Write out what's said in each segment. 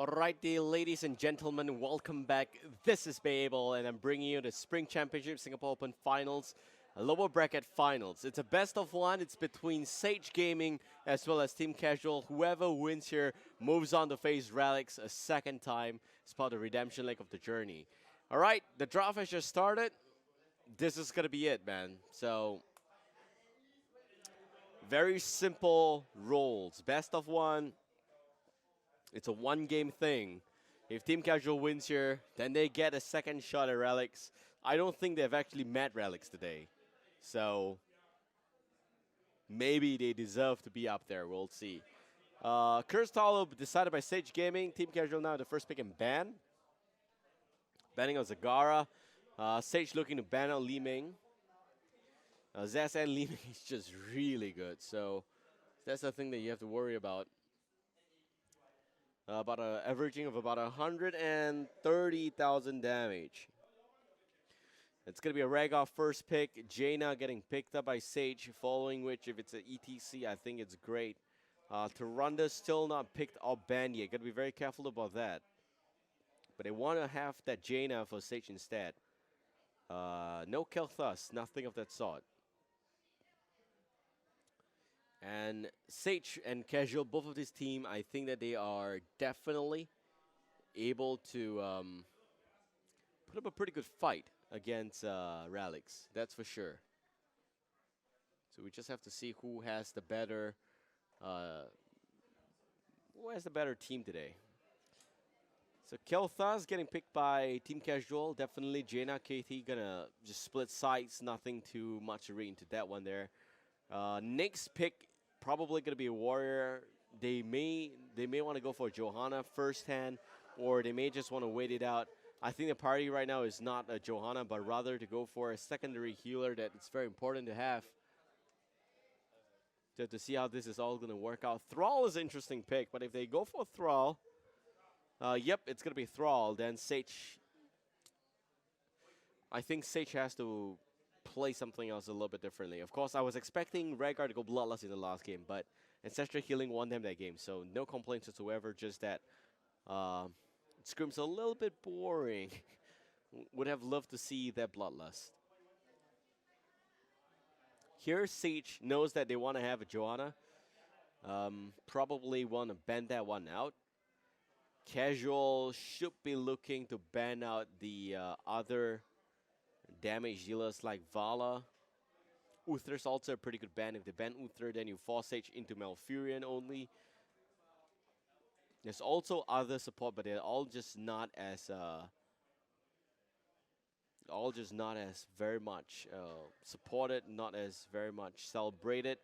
Alrighty, ladies and gentlemen, welcome back. This is Babel, and I'm bringing you the Spring Championship Singapore Open Finals, lower bracket finals. It's a best of one. It's between Sage Gaming as well as Team Casual. Whoever wins here moves on to face Relics a second time as part of the redemption leg of the journey. Alright, the draft has just started. This is gonna be it, man. So, very simple roles. Best of one. It's a one-game thing. If Team Casual wins here, then they get a second shot at Relics. I don't think they've actually met Relics today. So, maybe they deserve to be up there. We'll see. Curse Hollow decided by Sage Gaming. Team Casual now the first pick and ban. Banning of Zagara. Sage looking to ban out Li Ming. Zaz and Li Ming is just really good. So, that's the thing that you have to worry about. About averaging of about 130,000 damage. It's going to be a Rhaegar first pick. Jaina getting picked up by Sage, following which, if it's an ETC, I think it's great. Tyrande still not picked or banned yet. Got to be very careful about that. But they want to have that Jaina for Sage instead. No Kel'Thas, nothing of that sort. And Sage and Casual, both of this team, I think that they are definitely able to put up a pretty good fight against Relics. That's for sure. So we just have to see who has the better team today. So Kel'Thas getting picked by Team Casual. Definitely Jaina, KT gonna just split sides. Nothing too much to read into that one there. Next pick. Probably going to be a warrior. They may want to go for Johanna first hand, or they may just want to wait it out. I think the priority right now is not a Johanna, but rather to go for a secondary healer that it's very important to have. To see how this is all going to work out. Thrall is an interesting pick, but if they go for Thrall, yep, it's going to be Thrall. Then Sage, I think Sage has to play something else a little bit differently. Of course, I was expecting Rhaegar to go Bloodlust in the last game, but Ancestral Healing won them that game, so no complaints whatsoever, just that it screams a little bit boring. Would have loved to see that Bloodlust. Here, Sage knows that they want to have a Johanna. Probably want to ban that one out. Casual should be looking to ban out the other damage dealers like Vala. Uther's also a pretty good ban. If they ban Uther, then you force Sage into Malfurion only. There's also other support, but they're all just not as very much supported, not as very much celebrated.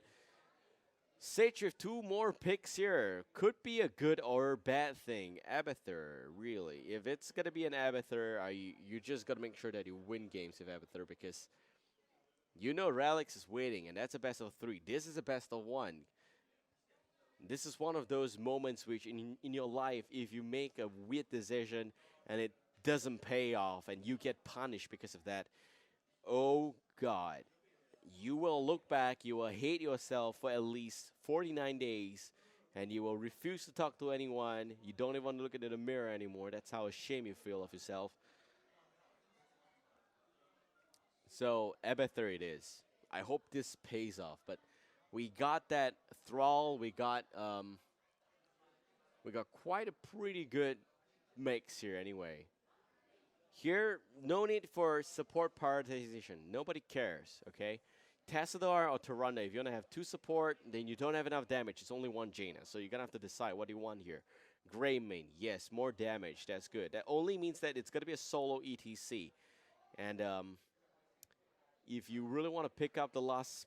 Sage with two more picks here. Could be a good or bad thing. Abathur, really. If it's going to be an Abathur, you just got to make sure that you win games with Abathur, because you know Relics is waiting, and that's a best of 3. This is a best of 1. This is one of those moments which in your life, if you make a weird decision and it doesn't pay off and you get punished because of that, oh God. You will look back, you will hate yourself for at least 49 days, and you will refuse to talk to anyone. You don't even want to look into the mirror anymore. That's how ashamed you feel of yourself. So, Abathur it is. I hope this pays off, but we got that Thrall, we got quite a pretty good mix here anyway. Here, no need for support prioritization. Nobody cares, okay? Tassadar or Tyrande, if you want to have 2 support, then you don't have enough damage. It's only 1 Jaina, so you're going to have to decide what do you want here. Greymane, yes, more damage. That's good. That only means that it's going to be a solo ETC. And if you really want to pick up the last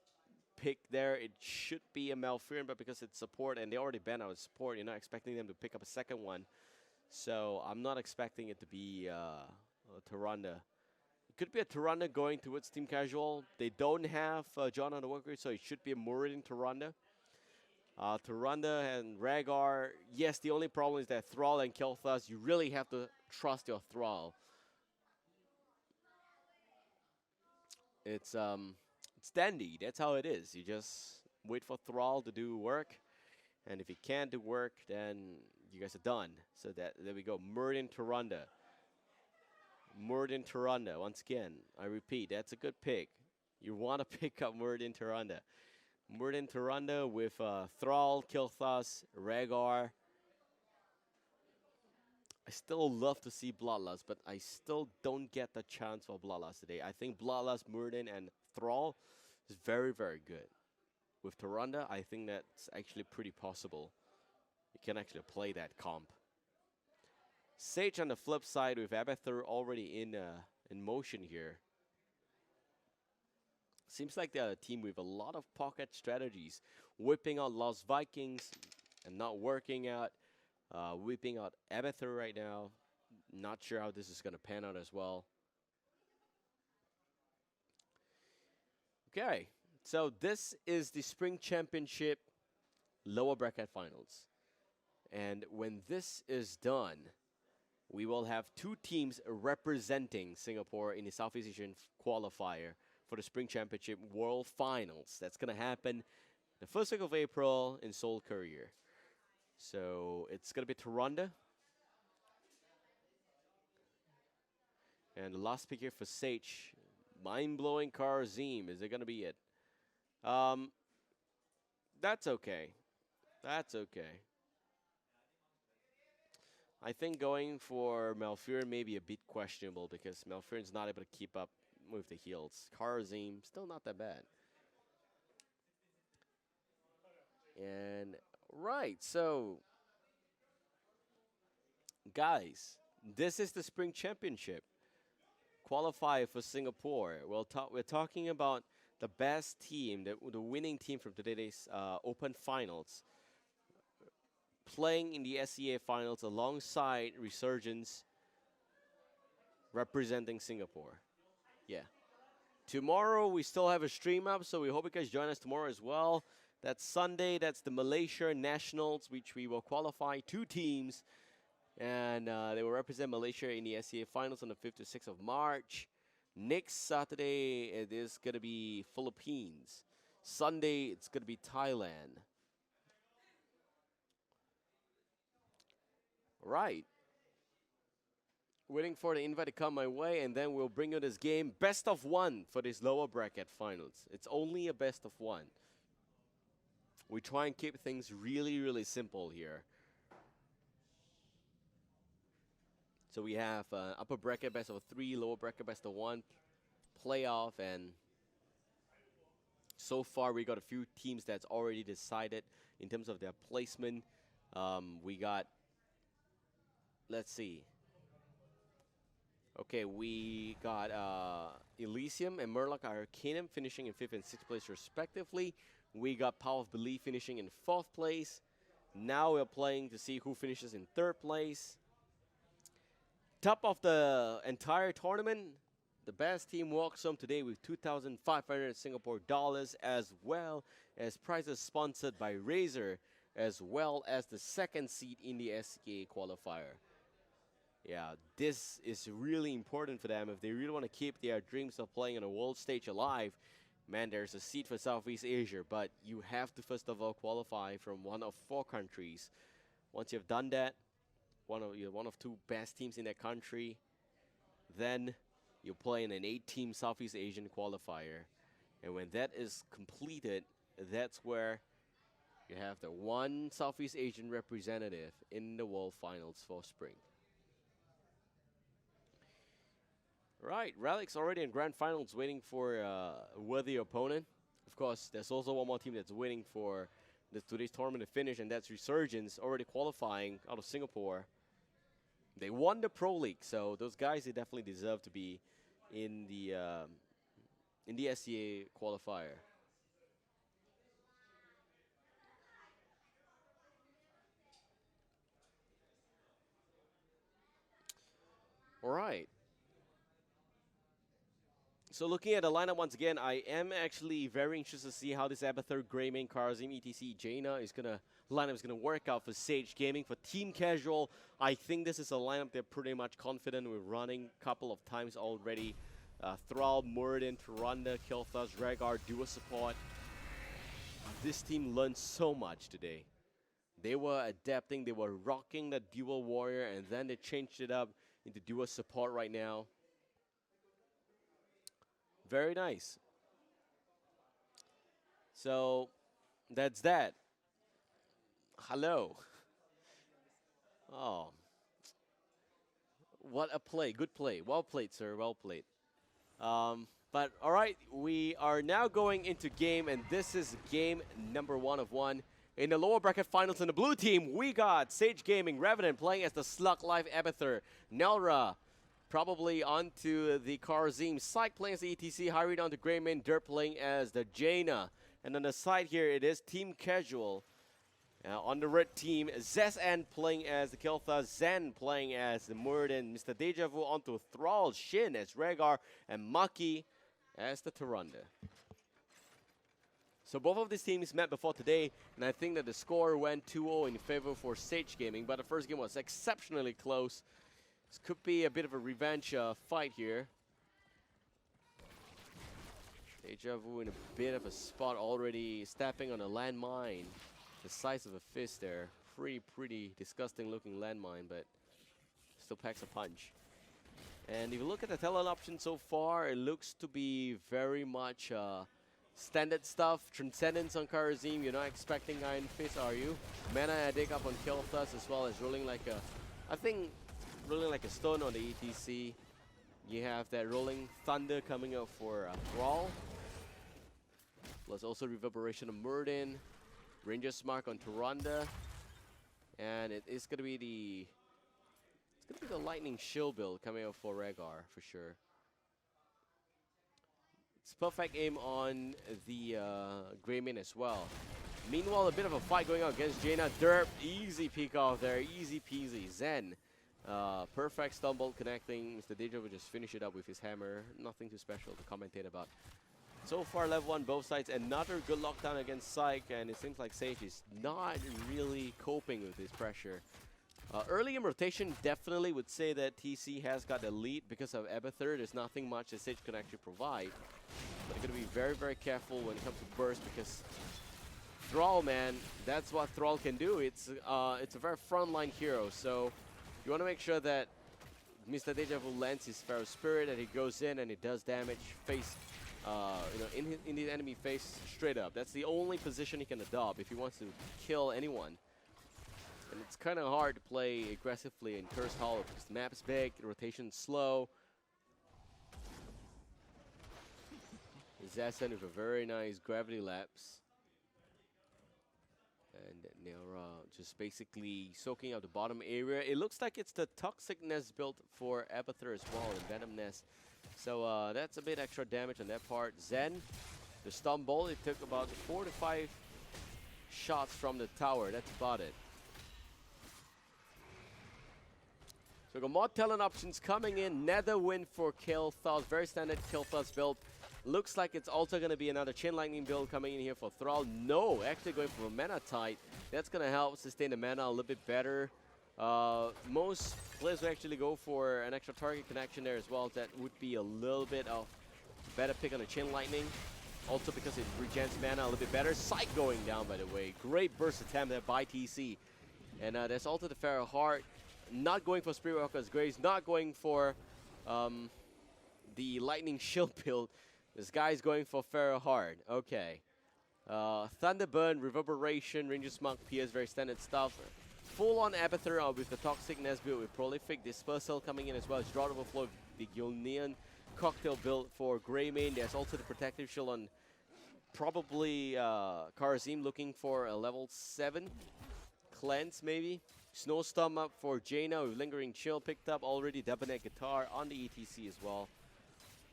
pick there, it should be a Malfurion, but because it's support, and they already banned out support, you're not expecting them to pick up a second one. So I'm not expecting it to be Tyrande. It could be a Tyrande going towards Team Casual. They don't have John on the work rate, so it should be a Muradin Tyrande. Tyrande and Rhaegar. Yes, the only problem is that Thrall and Kel'Thas, you really have to trust your Thrall. It's dandy. That's how it is. You just wait for Thrall to do work, and if he can't do work, then You guys are done. So there we go. Murden Tarunda. Murden Tarunda. Once again, I repeat, that's a good pick. You want to pick up Murden Tarunda. Murden Tarunda with Thrall, Kilthas, Rhaegar. I still love to see Bloodlust, but I still don't get the chance for Bloodlust today. I think Bloodlust, Murden, and Thrall is very, very good. With Tarunda, I think that's actually pretty possible. You can actually play that comp. Sage on the flip side with Abathur already in motion here. Seems like they're a team with a lot of pocket strategies. Whipping out Lost Vikings and not working out. Whipping out Abathur right now. Not sure how this is going to pan out as well. Okay, so this is the Spring Championship lower bracket finals. And when this is done, we will have two teams representing Singapore in the Southeast Asian qualifier for the Spring Championship World Finals. That's going to happen the first week of April in Seoul, Korea. So it's going to be Tarunda. And the last pick here for Sage. Mind-blowing Karazim. Is it going to be it? That's okay. That's okay. I think going for Malfurion may be a bit questionable because Malfurion's not able to keep up with the heals. Karazim, still not that bad. And, right, so, guys, this is the Spring Championship. Qualify for Singapore. We're talking about the best team, the winning team from today's Open Finals, playing in the SEA Finals alongside Resurgence, representing Singapore. Yeah. Tomorrow we still have a stream up, so we hope you guys join us tomorrow as well. That's Sunday. That's the Malaysia Nationals, which we will qualify 2 teams. And they will represent Malaysia in the SEA Finals on the 5th to 6th of March. Next Saturday, it is going to be Philippines. Sunday, it's going to be Thailand. Right. Waiting for the invite to come my way, and then we'll bring you this game. Best of 1 for this lower bracket finals. It's only a best of 1. We try and keep things really, really simple here. So we have upper bracket best of 3, lower bracket best of 1, playoff, and so far we got a few teams that's already decided in terms of their placement. We got, let's see. Okay, we got Elysium and Murloc Arcanum finishing in 5th and 6th place respectively. We got Power of Belief finishing in 4th place. Now we're playing to see who finishes in 3rd place. Top of the entire tournament, the best team walks home today with 2,500 Singapore dollars, as well as prizes sponsored by Razer, as well as the 2nd seed in the SK qualifier. Yeah, this is really important for them if they really want to keep their dreams of playing on a world stage alive. Man, there's a seat for Southeast Asia, but you have to first of all qualify from one of 4 countries. Once you've done that, one of 2 best teams in that country, then you play in an 8-team Southeast Asian qualifier. And when that is completed, that's where you have the 1 Southeast Asian representative in the World Finals for Spring. Right, Relic's already in Grand Finals waiting for a worthy opponent. Of course, there's also one more team that's waiting for today's tournament to finish, and that's Resurgence, already qualifying out of Singapore. They won the Pro League, so those guys, they definitely deserve to be in the SCA qualifier. All right. So looking at the lineup once again, I am actually very interested to see how this Abathur, Greymane, Karazim, etc. Jaina lineup is gonna work out for Sage Gaming. For Team Casual, I think this is a lineup they're pretty much confident with running a couple of times already. Thrall, Murden, Tarunda, Kilthas, Rhaegar, duo support. This team learned so much today. They were adapting, they were rocking the dual warrior, and then they changed it up into dual support right now. Very nice. So that's that. Hello. Oh, what a play. Good play. Well played, sir. Well played. But all right, we are now going into game, and this is game number 1 of 1. In the lower bracket finals in the blue team, we got Sage Gaming Revenant playing as the Slug Life Abathur. Nelra probably onto the Karazim. Syke playing as the ETC. Harry down to Greyman. Dirt playing as the Jaina. And on the side here, it is Team Casual. On the red team, Zesn playing as the Kel'Thas, Zen playing as the Murden, Mr. Deja Vu onto Thrall, Shin as Rhaegar, and Maki as the Tyrande. So both of these teams met before today, and I think that the score went 2-0 in favor for Sage Gaming, but the first game was exceptionally close. This could be a bit of a revenge fight here. Deja Vu in a bit of a spot already, stepping on a landmine. The size of a fist there. Pretty disgusting looking landmine, but still packs a punch. And if you look at the talent option so far, it looks to be very much standard stuff. Transcendence on Karazim, you're not expecting Iron Fist, are you? Mana Addict up on Kel'Thas, as well as rolling like a, I think, rolling like a stone on the ETC. You have that rolling thunder coming out for Thrall. Plus also Reverberation of Murden. Ranger's Mark on Tyrande. And it is gonna be the Lightning Shield build coming out for Rhaegar for sure. It's perfect aim on the Greyman as well. Meanwhile, a bit of a fight going on against Jaina. Derp, easy peek off there, easy peasy. Zen, perfect stumble connecting. Mr. Deja will just finish it up with his hammer. Nothing too special to commentate about. So far, level 1, both sides. Another good lockdown against Syke, and it seems like Sage is not really coping with this pressure. Early in rotation, definitely would say that TC has got the lead because of Abathur. There's nothing much that Sage can actually provide. But they're going to be very, very careful when it comes to burst because Thrall, man, that's what Thrall can do. It's a very frontline hero, so you want to make sure that Mr. Deja Vu lands his Pharaoh Spirit and he goes in and he does damage face. In the enemy face straight up. That's the only position he can adopt if he wants to kill anyone. And it's kind of hard to play aggressively in Cursed Hollow because the map is big, the rotation's slow. Zazen with a very nice gravity lapse. And Neora just basically soaking out the bottom area. It looks like it's the Toxic Nest built for Abathur as well, and Venom Nest. So that's a bit extra damage on that part. Zen, the Storm Bolt, it took about 4 to 5 shots from the tower. That's about it. So we got more talent options coming in. Nether Wind for Kel'Thas, very standard Kel'Thas build. Looks like it's also going to be another Chain Lightning build coming in here for Thrall. No, actually going for a Mana Tide. That's going to help sustain the mana a little bit better. Most players will actually go for an extra target connection there as well. That would be a little bit of better pick on the Chain Lightning. Also because it regens mana a little bit better. Syke going down, by the way. Great burst attempt there by TC. And there's also the Pharaoh Heart. Not going for Spirit Walker's Grace. Not going for the Lightning Shield build. This guy's going for Pharaoh Heart. Okay. Thunderburn, Reverberation, Ranger's Mark, PS, very standard stuff. Full-on Abathur with the Toxic Nest build with Prolific Dispersal coming in as well as Drought Overflow, the Gilnean Cocktail build for Greymane. There's also the Protective Shield on probably Karazim looking for a level 7 cleanse maybe. Snowstorm up for Jaina with Lingering Chill picked up already. Debonair Guitar on the ETC as well.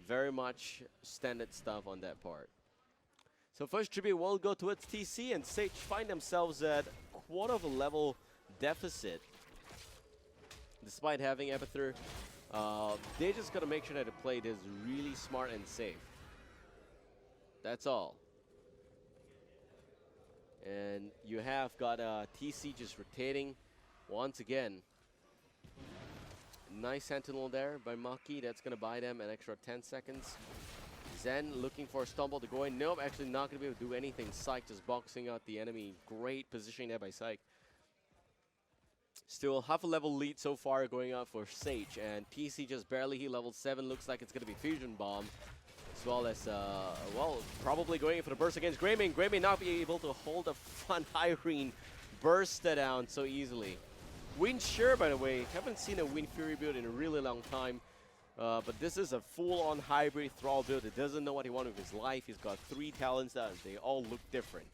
Very much standard stuff on that part. So first tribute will go towards TC, and Sage find themselves at quarter of a level deficit. Despite having Abathur, they just got to make sure that the play is really smart and safe. That's all. And you have got TC just rotating once again. Nice Sentinel there by Maki. That's going to buy them an extra 10 seconds. Zen looking for a stumble to go in. Nope, actually not going to be able to do anything. Syke just boxing out the enemy. Great positioning there by Syke. Still half a level lead so far going out for Sage, and TC just barely hit level 7. Looks like it's going to be Fusion Bomb, as well as, well, probably going for the burst against Greymane. Greymane not be able to hold a fun Irene burst down so easily. Wind Shear, by the way, haven't seen a Wind Fury build in a really long time, but this is a full-on hybrid Thrall build. It doesn't know what he wants with his life. He's got 3 talents that they all look different.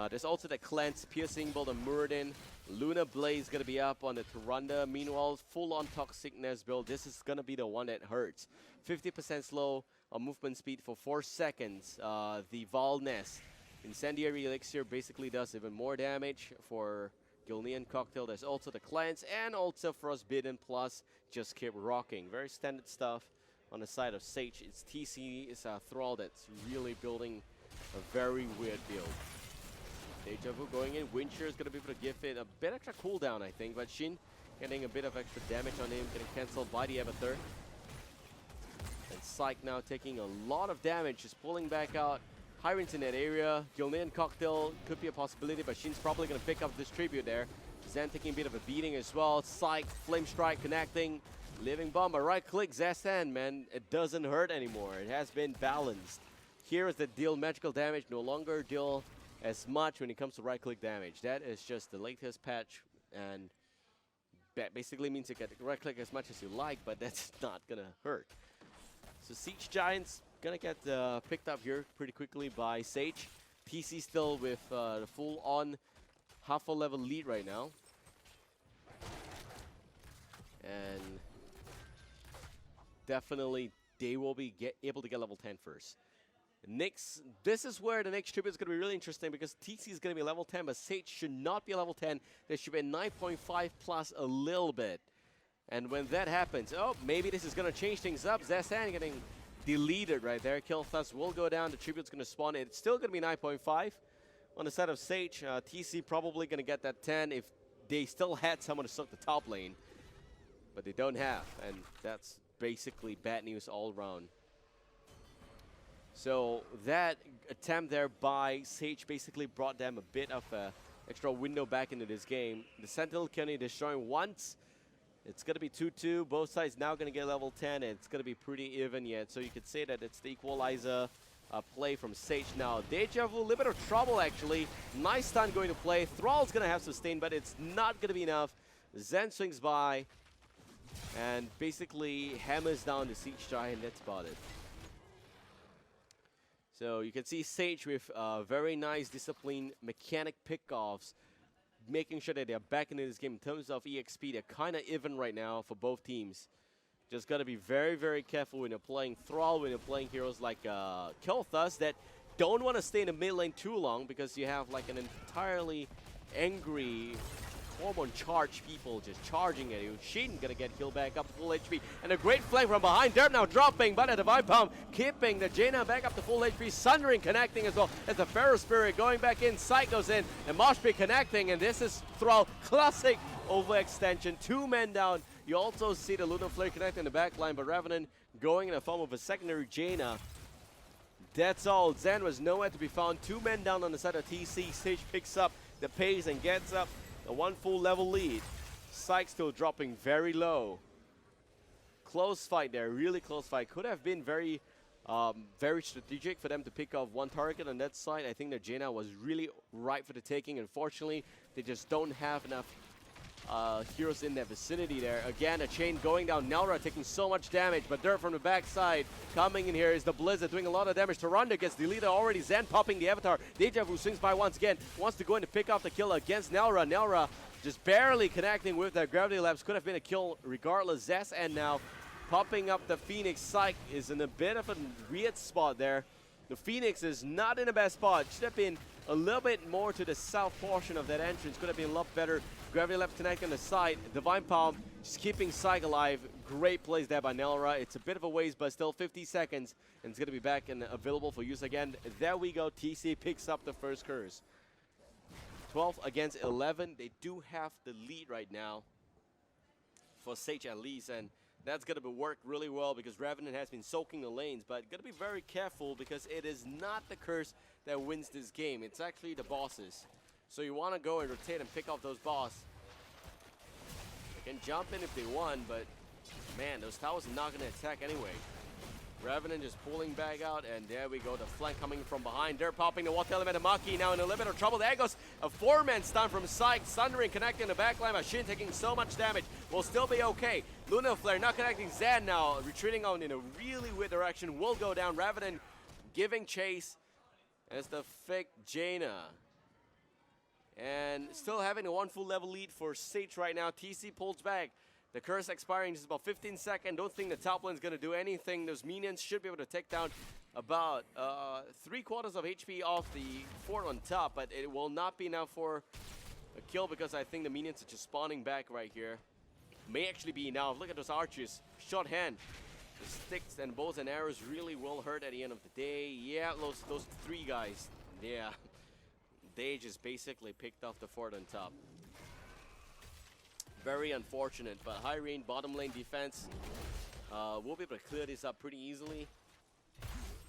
There's also the Cleanse, Piercing Bolt on Muradin. Luna Blaze going to be up on the Tyrande. Meanwhile, full-on Toxicness build. This is going to be the one that hurts. 50% slow on movement speed for 4 seconds. The Valness Incendiary Elixir basically does even more damage for Gilnean Cocktail. There's also the Cleanse and also Frostbitten plus Just Keep Rocking. Very standard stuff on the side of Sage. It's TC, it's a Thrall that's really building a very weird build. Deja Vu going in. Wind Shear is going to be able to give it a bit extra cooldown, I think. But Shin getting a bit of extra damage on him, getting cancelled by the Avatar. And Psyche now taking a lot of damage, just pulling back out Hyren's in that area. Gilnean Cocktail could be a possibility, but Shin's probably going to pick up this tribute there. Zen taking a bit of a beating as well. Psyche, Flame Strike connecting. Living Bomb, a right click, Zastan, man, it doesn't hurt anymore. It has been balanced. Here is the deal magical damage, no longer deal as much when it comes to right-click damage. That is just the latest patch, and that basically means you get right-click as much as you like, but that's not gonna hurt. So Siege Giants gonna get picked up here pretty quickly by Sage. TC still with the full-on half-a-level lead right now. And definitely they will be able to get level 10 first. Next, this is where the next tribute is going to be really interesting because TC is going to be level 10, but Sage should not be level 10. There should be a 9.5 plus a little bit. And when that happens, oh, maybe this is going to change things up. Zastan getting deleted right there. Kill Thus will go down. The tribute's going to spawn. It's still going to be 9.5. On the side of Sage, TC probably going to get that 10 if they still had someone to suck the top lane. But they don't have, and that's basically bad news all around. So that attempt there by Sage basically brought them a bit of a extra window back into this game. The Sentinel can only destroying once. It's going to be 2-2. Both sides now going to get level 10, and it's going to be pretty even yet. So you could say that it's the equalizer play from Sage now. Deja Vu, a little bit of trouble actually. Nice stun going to play. Thrall's going to have sustain, but it's not going to be enough. Zen swings by and basically hammers down the Siege Giant. That's about it. So you can see Sage with very nice disciplined mechanic pickoffs, making sure that they're back into this game. In terms of EXP, they're kind of even right now for both teams. Just got to be very, very careful when you're playing Thrall, when you're playing heroes like Kel'Thas that don't want to stay in the mid lane too long because you have like an entirely angry hormone charge people just charging at you. Shin gonna get healed back up to full HP, and a great flank from behind. Derp now dropping, but a Divine Palm keeping the Jaina back up to full HP. Sundering connecting as well as the Pharaoh Spirit going back in. Sight goes in, and Moshpit connecting, and this is Thrall classic overextension. 2 men down. You also see the Lunar Flare connecting the back line, but Revenant going in the form of a secondary Jaina. That's all. Zen was nowhere to be found. 2 men down on the side of TC. Sage picks up the pace and gets up a 1 full level lead. Psyche still dropping very low. Close fight there, really close fight. Could have been very strategic for them to pick off 1 target on that side. I think that Jaina was really ripe for the taking. Unfortunately, they just don't have enough heroes in their vicinity there. Again, a chain going down. Nelra taking so much damage, but Dirt from the backside coming in here is the Blizzard doing a lot of damage. Tyrande gets deleted already. Zen popping the Avatar. Deja Vu swings by once again. Wants to go in to pick off the kill against Nelra. Nelra just barely connecting with that Gravity Labs. Could have been a kill regardless. Zess and now popping up the Phoenix. Psyche is in a bit of a weird spot there. The Phoenix is not in the best spot. Should have been a little bit more to the south portion of that entrance. Could have been a lot better. Gravity Lab connecting on the side. Divine Palm just keeping Psyche alive. Great plays there by Nelra. It's a bit of a waste, but still 50 seconds. And it's going to be back and available for use again. There we go. TC picks up the first curse. 12 against 11. They do have the lead right now for Sage at least. And that's going to be worked really well because Revenant has been soaking the lanes. But got to be very careful because it is not the curse that wins this game. It's actually the bosses. So you want to go and rotate and pick off those boss. Can jump in if they want, but man, those towers are not going to attack anyway. Revenant just pulling back out, and there we go. The flank coming from behind. They're popping the water element. Maki now in a little bit of trouble. There goes a 4-man stun from Psych. Sundering connecting the backline. Machine taking so much damage. Will still be okay. Lunar Flare not connecting. Zan now retreating on in a really weird direction. Will go down. Revenant giving chase as the fake Jaina. And still having a 1 full level lead for Sage right now. TC pulls back. The curse expiring just about 15 seconds. Don't think the top lane's going to do anything. Those minions should be able to take down about 3/4 of HP off the fort on top, but it will not be enough for a kill because I think the minions are just spawning back right here. May actually be enough. Look at those archers. Short hand. The sticks and bows and arrows really will hurt at the end of the day. Yeah, those 3 guys. Yeah. They just basically picked off the fort on top. Very unfortunate, but high range bottom lane defense will be able to clear this up pretty easily.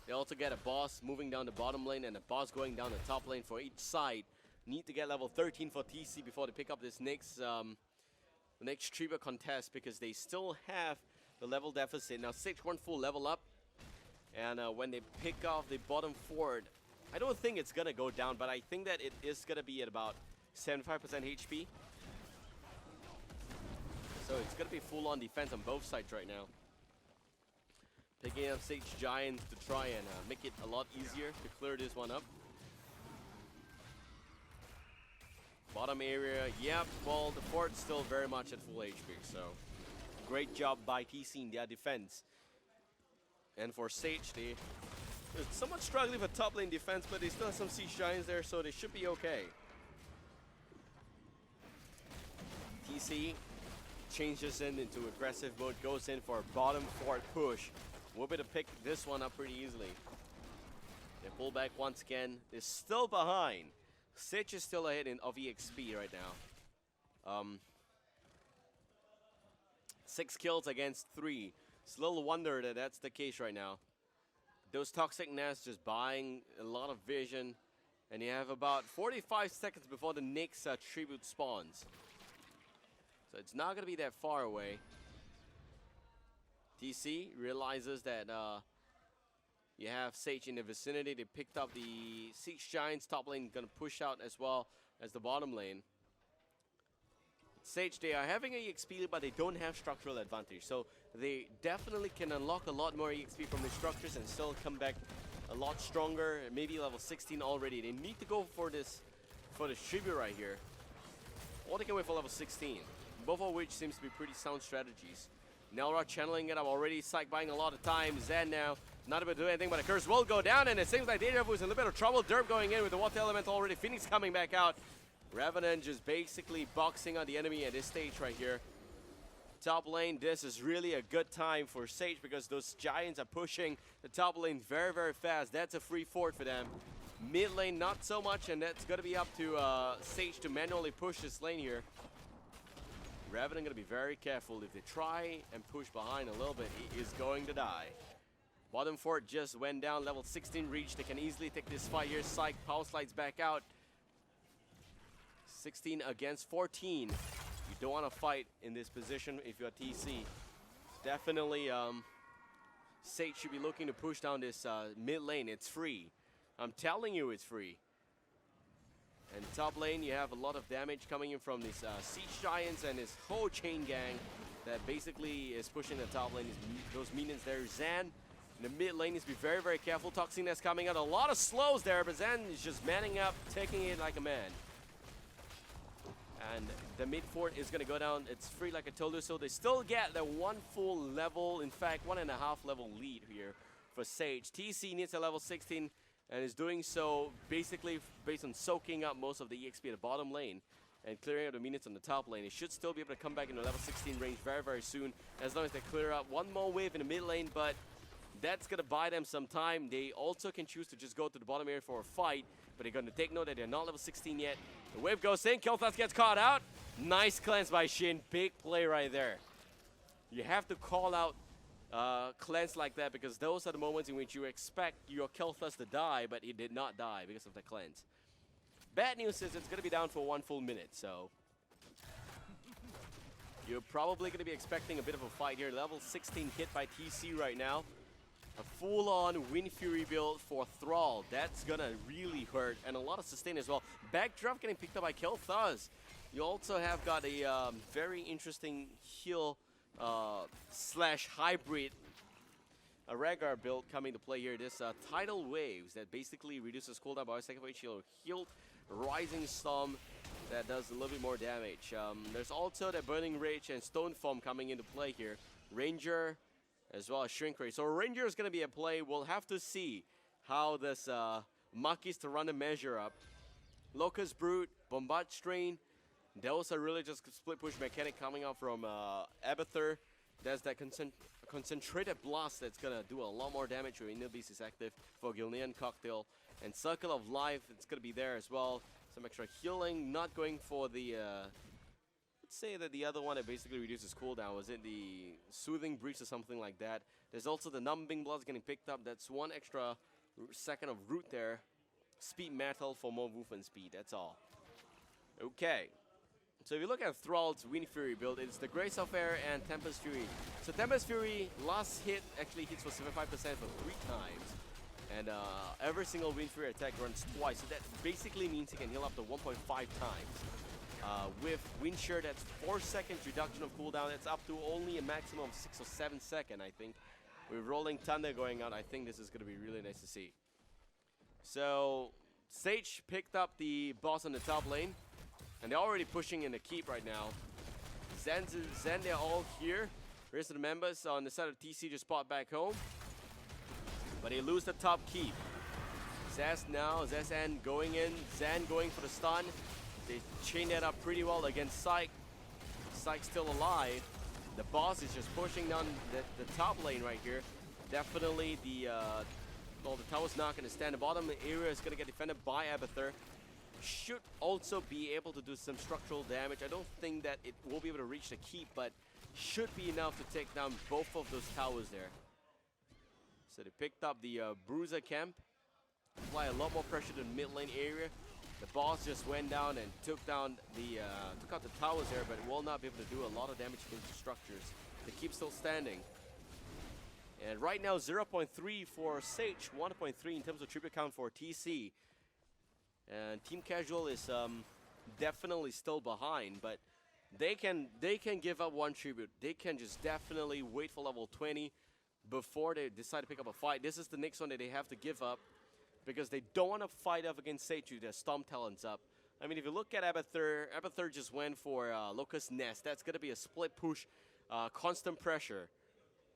They also get a boss moving down the bottom lane and a boss going down the top lane for each side. Need to get level 13 for TC before they pick up this next tribute contest because they still have the level deficit. Now 6-1 full level up, and when they pick off the bottom fort, I don't think it's gonna go down, but I think that it is gonna be at about 75% HP. So it's going to be full-on defense on both sides right now. Picking up Sage Giants to try and make it a lot easier to clear this one up. Bottom area, yep, well, the fort's still very much at full HP, so great job by TC in their defense. And for Sage, they're somewhat struggling for top lane defense, but they still have some Siege Giants there, so they should be okay. TC changes into aggressive mode, goes in for a bottom fort push. We'll be able to pick this one up pretty easily. They pull back once again. They're still behind. Sage is still ahead of EXP right now. 6 kills against 3. It's a little wonder that that's the case right now. Those toxic nests just buying a lot of vision, and you have about 45 seconds before the next tribute spawns. So it's not going to be that far away. TC realizes that you have Sage in the vicinity. They picked up the Siege Giants. Top lane going to push out as well as the bottom lane. Sage, they are having an EXP, but they don't have structural advantage. So they definitely can unlock a lot more EXP from the structures and still come back a lot stronger. Maybe level 16 already. They need to go for this tribute right here. Or they can wait for level 16. Both of which seems to be pretty sound strategies. Nelra channeling it up already. Psych buying a lot of time. Zen now not able to do anything, but a curse will go down, and it seems like Deja Vu is in a little bit of trouble. Derp going in with the water elemental already. Phoenix coming back out. Revenant just basically boxing on the enemy at this stage right here. Top lane, this is really a good time for Sage because those Giants are pushing the top lane very, very fast. That's a free fort for them. Mid lane, not so much, and that's going to be up to Sage to manually push this lane here. Revenant going to be very careful. If they try and push behind a little bit, he is going to die. Bottom fort just went down. Level 16 reached. They can easily take this fight here. Psych power slides back out. 16 against 14. You don't want to fight in this position if you're TC. Definitely, Sage should be looking to push down this mid lane. It's free. I'm telling you it's free. And top lane, you have a lot of damage coming in from these Siege Giants and this whole chain gang that basically is pushing the top lane. Those minions there. Zan in the mid lane needs to be very, very careful. Toxiness coming out. A lot of slows there, but Zan is just manning up, taking it like a man. And the mid fort is going to go down. It's free like I told you, so they still get the 1 full level, in fact, 1.5 level lead here for Sage. TC needs a level 16. And is doing so basically based on soaking up most of the EXP at the bottom lane and clearing out the minions on the top lane. It should still be able to come back into level 16 range very, very soon as long as they clear up one more wave in the mid lane, but that's going to buy them some time. They also can choose to just go to the bottom area for a fight, but they're going to take note that they're not level 16 yet. The wave goes in, Kel'Thas gets caught out. Nice cleanse by Shin, big play right there. You have to call out cleanse like that because those are the moments in which you expect your Kel'Thas to die, but it did not die because of the cleanse. Bad news is it's going to be down for 1 full minute, so You're probably going to be expecting a bit of a fight here. Level 16 hit by TC right now. A full-on Wind Fury build for Thrall. That's going to really hurt. And a lot of sustain as well. Backdraft getting picked up by Kel'Thuz. You also have got a very interesting heal slash hybrid a Rhaegar build coming to play here. This Tidal Waves that basically reduces cooldown by a second for each healed Rising Storm that does a little bit more damage. There's also the Burning Rage and Stone Form coming into play here. Ranger as well as Shrink Ray. So Ranger is going to be a play. We'll have to see how this Maki's to run a measure up. Locust Brute, Bombard Strain. Those are really just split push mechanic coming out from Abathur. There's that concentrated blast that's going to do a lot more damage when Inner Beast is active for Gilnean Cocktail. And Circle of Life, it's going to be there as well. Some extra healing, not going for the... let's say that the other one that basically reduces cooldown. Was it the Soothing Breach or something like that? There's also the Numbing Bloods getting picked up. That's one extra second of root there. Speed Metal for more movement speed, that's all. Okay. So if you look at Thrall's Wind Fury build, it's the Grace of Air and Tempest Fury. So Tempest Fury, last hit actually hits for 75% for 3 times. And every single Wind Fury attack runs twice. So that basically means he can heal up to 1.5 times. With Wind Shear, that's 4 seconds reduction of cooldown. That's up to only a maximum of 6 or 7 seconds, I think. With Rolling Thunder going out, I think this is going to be really nice to see. So Sage picked up the boss on the top lane. And they're already pushing in the keep right now. Zen, they're all here. The rest of the members on the side of TC just spot back home. But they lose the top keep. Zaz now, Zazan going in. Zan going for the stun. They chain that up pretty well against Syke. Syke's still alive. The boss is just pushing down the top lane right here. Definitely the tower's not going to stand. The bottom area is going to get defended by Abathur. Should also be able to do some structural damage. I don't think that it will be able to reach the keep, but should be enough to take down both of those towers there. So they picked up the Bruiser camp, apply a lot more pressure to the mid lane area. The boss just went down and took out the towers there, but will not be able to do a lot of damage against the structures. The keep still standing. And right now 0.3 for Sage, 1.3 in terms of tribute count for TC. And Team Casual is definitely still behind, but they can give up one tribute. They can just definitely wait for level 20 before they decide to pick up a fight. This is the next one that they have to give up because they don't want to fight up against Sage with their Storm Talons up. I mean, if you look at Abathur just went for Locust Nest. That's going to be a split push, constant pressure.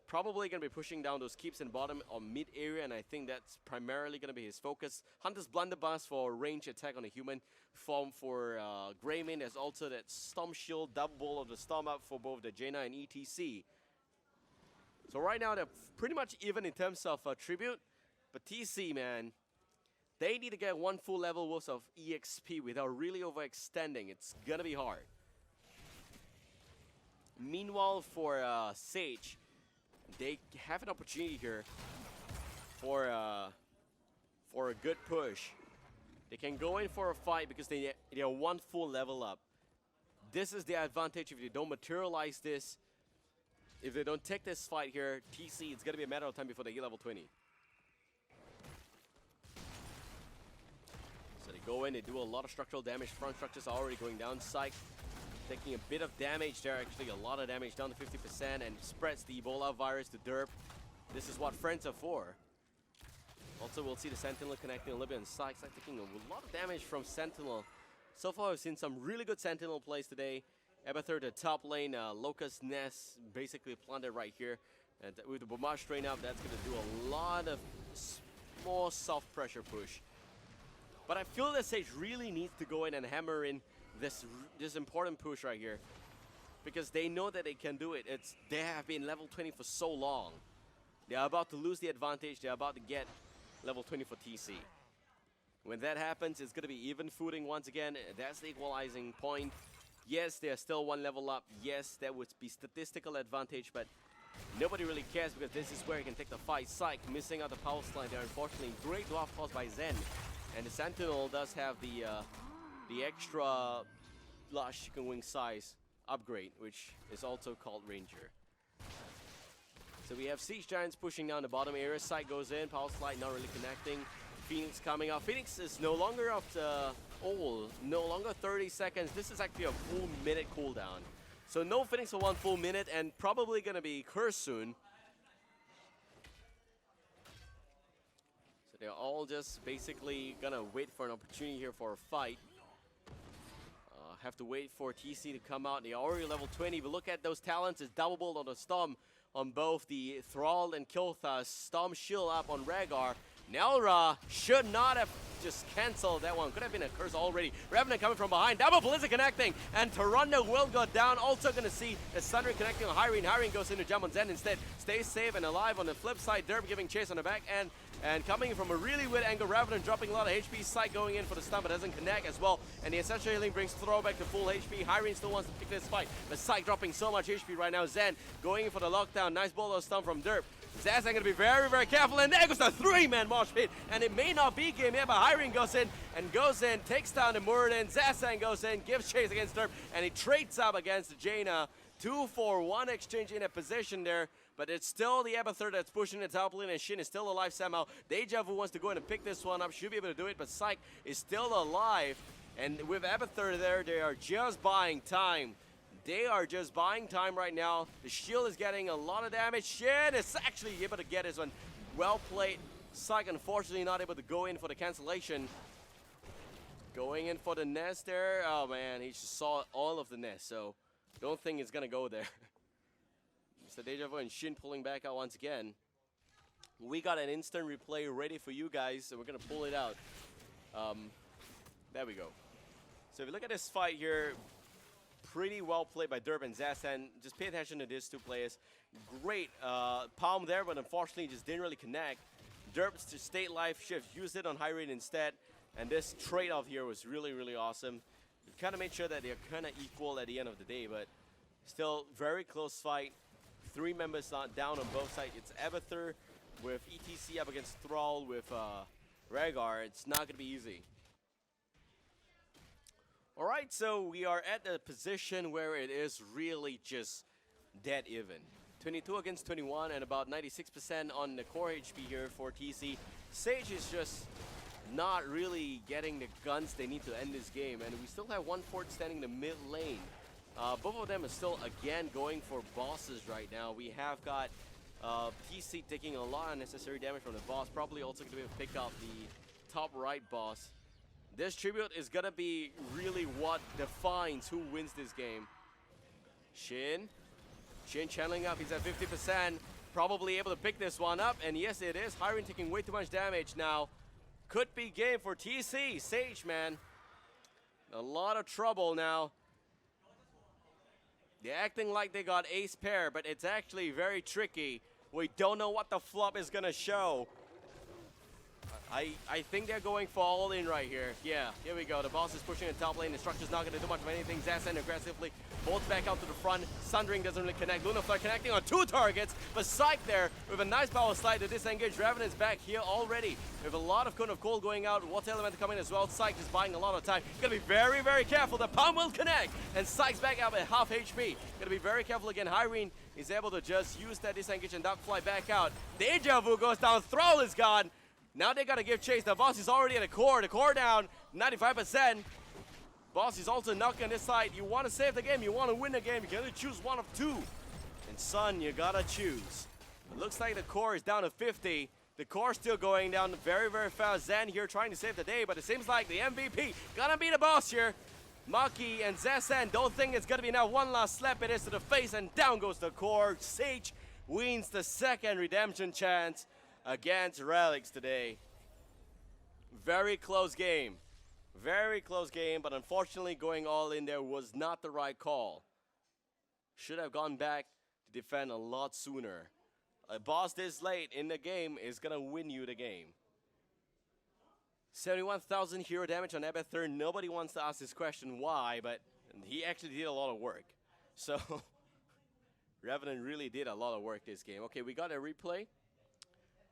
Probably going to be pushing down those keeps in bottom or mid area, and I think that's primarily going to be his focus. Hunter's Blunderbuss for range attack on a human form for Greymane. There's also that Storm Shield, double bowl of the Storm up for both the Jaina and ETC. So right now they're pretty much even in terms of tribute, but TC, man, they need to get one full level worth of EXP without really overextending. It's going to be hard. Meanwhile, for Sage, they have an opportunity here for a good push. They can go in for a fight because they are one full level up. This is the advantage if they don't materialize this. If they don't take this fight here, TC, it's going to be a matter of time before they hit level 20. So they go in, they do a lot of structural damage. Front structures are already going down. Syke taking a bit of damage there, actually a lot of damage, down to 50%, and spreads the Ebola virus to Derp. This is what friends are for. Also, we'll see the Sentinel connecting a little bit, and Syke taking a lot of damage from Sentinel. So far, we've seen some really good Sentinel plays today. Abathur, the top lane, Locust Nest, basically planted right here. And with the Bombard Strain up, that's going to do a lot of more soft pressure push. But I feel that Sage really needs to go in and hammer in this important push right here, because they know that they can do it. They have been level 20 for so long. They are about to lose the advantage. They are about to get level 20 for TC. When that happens, it's going to be even footing once again. That's the equalizing point. Yes, they are still one level up. Yes, that would be statistical advantage, but nobody really cares because this is where he can take the fight. Syke missing out the power slide there, unfortunately. Great dwarf caused by Zen. And the Sentinel does have the extra large chicken wing size upgrade, which is also called Ranger. So we have Siege Giants pushing down the bottom area. Sight goes in, Power Slide not really connecting. Phoenix coming out. Phoenix is no longer of the old, no longer 30 seconds. This is actually a full minute cooldown. So no Phoenix for 1 full minute, and probably gonna be cursed soon. So they're all just basically gonna wait for an opportunity here for a fight. Have to wait for TC to come out. They are already level 20, but look at those talents. It's double bolt on the Storm on both the Thrall and Kilthas. Storm shield up on Rhaegar. Nelra should not have just canceled that one. Could have been a curse already. Revenant coming from behind. Double Blizzard connecting. And Toronto will go down. Also going to see a Sunder connecting on Hyrene. Hyrene goes into jump on Zen instead. Stays safe and alive on the flip side. Derp giving chase on the back end. And coming from a really weird angle, Revenant dropping a lot of HP. Sight going in for the stun, but doesn't connect as well. And the Essential Healing brings Throwback to full HP. Hyrene still wants to pick this fight, but Sight dropping so much HP right now. Zen going in for the lockdown. Nice bolt of stun from Derp. Zazan gonna be very, very careful, and there goes the 3-man mosh pit, and it may not be game yet, but Hyrene goes in, takes down the Muradin. Zazan goes in, gives chase against Derp, and he trades up against Jaina. 2-for-1 exchange in a position there, but it's still the Abathur that's pushing the top lane, and Shin is still alive somehow. Deja Vu wants to go in and pick this one up, should be able to do it, but Psyche is still alive, and with Abathur there, they are just buying time. They are just buying time right now. The shield is getting a lot of damage. Shin is actually able to get this one. Well played. Psyche unfortunately not able to go in for the cancellation. Going in for the nest there. Oh man, he just saw all of the nest, so don't think it's gonna go there. Mr. Deja Vu and Shin pulling back out once again. We got an instant replay ready for you guys, so we're gonna pull it out. There we go. So if you look at this fight here, pretty well played by Derp and Zazan. Just pay attention to these two players. Great palm there, but unfortunately just didn't really connect. Derp's to state life shift, used it on Hyrene instead, and this trade-off here was really, really awesome. Kind of made sure that they're kind of equal at the end of the day, but still very close fight. 3 members not down on both sides. It's Abathur with ETC up against Thrall with Rhaegar. It's not going to be easy. Alright, so we are at a position where it is really just dead even. 22 against 21 and about 96% on the core HP here for TC. Sage is just not really getting the guns they need to end this game, and we still have 1 Fort standing in the mid lane. Both of them are still again going for bosses right now. We have got TC taking a lot of unnecessary damage from the boss, probably also going to be able to pick up the top right boss. This tribute is gonna be really what defines who wins this game. Shin channeling up, he's at 50%, probably able to pick this one up, and yes it is. Hyrene taking way too much damage now. Could be game for TC. Sage, man, a lot of trouble now. They're acting like they got ace pair, but it's actually very tricky. We don't know what the flop is gonna show. I think they're going for all in right here. Yeah, here we go. The boss is pushing the top lane. The structure's not going to do much of anything. Zazan aggressively bolts back out to the front. Sundering doesn't really connect. Luna Flare connecting on 2 targets. But Psyche there with a nice power slide to disengage. Revenant's back here already with a lot of Cone of Cold going out. Water Element coming as well. Psyche is buying a lot of time. Got to be very, very careful. The palm will connect. And Psyche's back up at half HP. Got to be very careful again. Hyrene is able to just use that disengage and duck fly back out. Deja Vu goes down. Thrall is gone. Now they gotta give chase. The boss is already at the core. The core down 95%. Boss is also knocking on this side. You want to save the game. You want to win the game. You can only choose one of 2. And son, you gotta choose. It looks like the core is down to 50. The core still going down very, very fast. Zen here trying to save the day, but it seems like the MVP gonna be the boss here. Maki and Zazan don't think it's gonna be enough. One last slap it is to the face, and down goes the core. Sage wins the second redemption chance against Relics today. Very close game. Very close game, but unfortunately going all in there was not the right call. Should have gone back to defend a lot sooner. A boss this late in the game is gonna win you the game. 71,000 hero damage on Abathur. Nobody wants to ask this question why, but he actually did a lot of work. So Revenant really did a lot of work this game. Okay, we got a replay.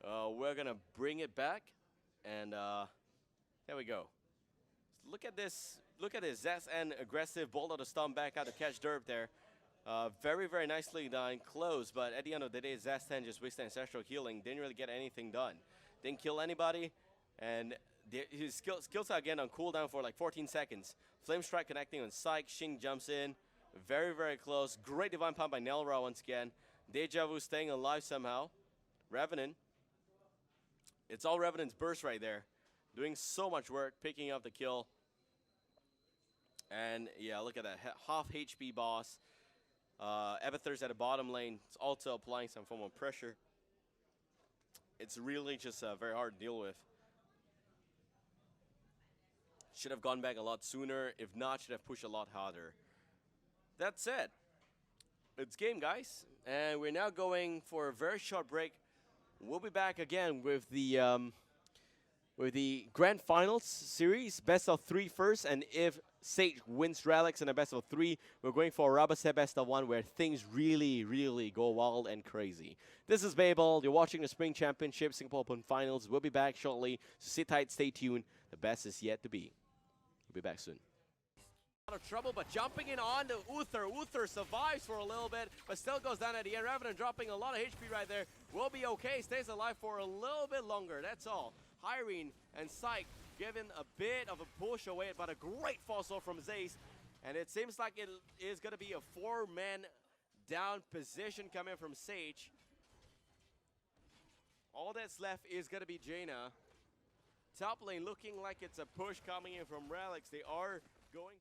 We're gonna bring it back, and here we go. Look at this look at this. ZN aggressive, bold out the stomp back out to catch Derp there. Very, very nicely done, close, but at the end of the day, Zastan just wasted ancestral healing, didn't really get anything done. Didn't kill anybody, and his skills are again on cooldown for like 14 seconds. Flame Strike connecting on Psych, Xing jumps in, very, very close. Great Divine Pump by Nelra once again. Deja Vu staying alive somehow. Revenant. It's all Revenant's burst right there. Doing so much work, picking up the kill. And yeah, look at that, half HP boss. Abathur's at the bottom lane. It's also applying some form of pressure. It's really just very hard to deal with. Should have gone back a lot sooner. If not, should have pushed a lot harder. That said, it's game, guys. And we're now going for a very short break. We'll be back again with the Grand Finals series, best of 3 first, and if Sage wins Relics in a best of 3, we're going for a rubber set best of 1 where things really, really go wild and crazy. This is Babel. You're watching the Spring Championship Singapore Open Finals. We'll be back shortly, so sit tight, stay tuned. The best is yet to be. We'll be back soon. Out of trouble, but jumping in on to Uther. Uther survives for a little bit, but still goes down at the end. Revenant dropping a lot of HP right there. Will be okay, stays alive for a little bit longer, that's all. Hyrene and Psych given a bit of a push away, but a great fossil from Zace. And it seems like it is going to be a 4-man down position coming from Sage. All that's left is going to be Jaina. Top lane looking like it's a push coming in from Relics. They are going